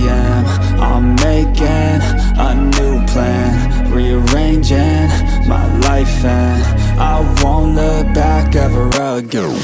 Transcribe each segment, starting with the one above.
am, I'm making a new plan, rearranging my life and I won't look back ever again.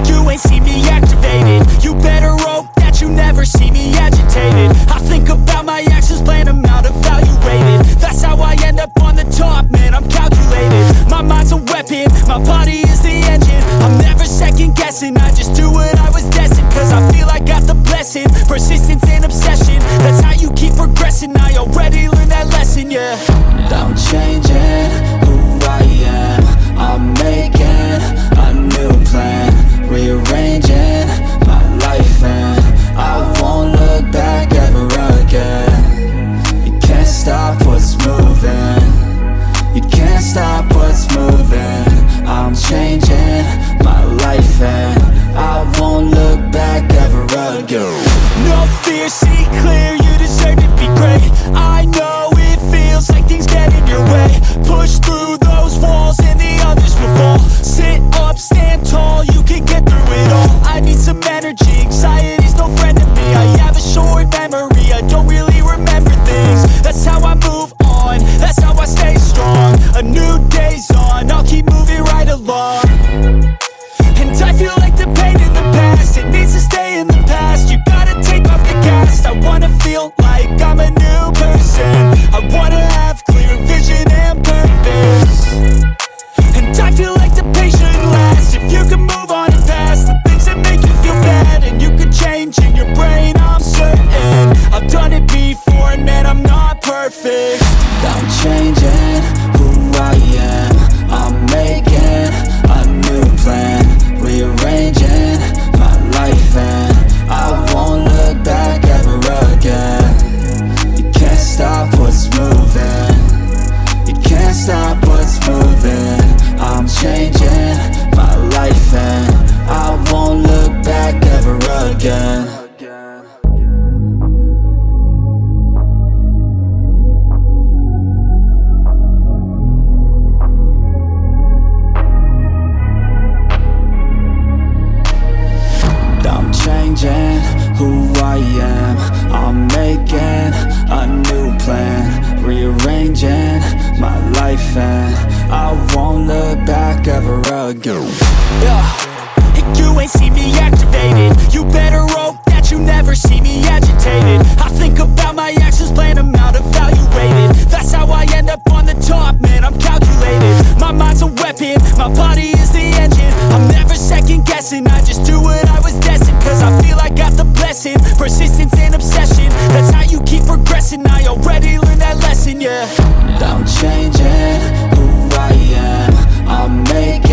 You ain't see me activated. You better hope that you never see me agitated. I think about my actions, plan them out, evaluated. That's how I end up on the top, man, I'm calculated. My mind's a weapon, my body is the engine. I'm never second guessing, I just do what I was destined. Cause I feel I got the blessing, persistence and obsession. That's how you keep progressing, I already learned that lesson, yeah. I'm changing who I am, I'm making a new plan, rearranging my life and I won't look back ever again. You can't stop what's moving, you can't stop what's moving. I'm changing my life and I won't look back ever again. No fear, see clear, you deserve to be great. I know it feels like things get in your way. Push through those walls and the others will fall. Sit up, stand tall, you can get through it all. I need some energy, anxiety's no friend to me. I have a short memory, I don't really remember things. That's how I move on, that's how I stay strong. A new day's on, I'll keep moving right along. And I feel like the pain in the past, it needs to stay in the past. You gotta take off the cast. I wanna feel like I'm a new person. I wanna have clear vision and purpose. And I feel like the pain shouldn't last. If you can move on and past the things that make you feel bad, and you can change in your brain, I'm certain. I've done it before and man, I'm not perfect. I'm changing who I am, I'm making a new plan, rearranging my life and I won't look back ever again. You can't stop what's moving, you can't stop what's moving. I'm changing my life and I won't look back ever again. Changing who I am, I'm making a new plan, rearranging my life and I won't look back ever again. You ain't see me activated. You better hope that you never see me agitated. I think about my actions, plan them out, evaluated. That's how I end up on the top, man, I'm calculated. My mind's a weapon, my body is the engine. I'm never second guessing, I just do what I was destined. Cause I feel I got the blessing, persistence and obsession. That's how you keep progressing, I already learned that lesson, yeah. I'm changing who I am, I'm making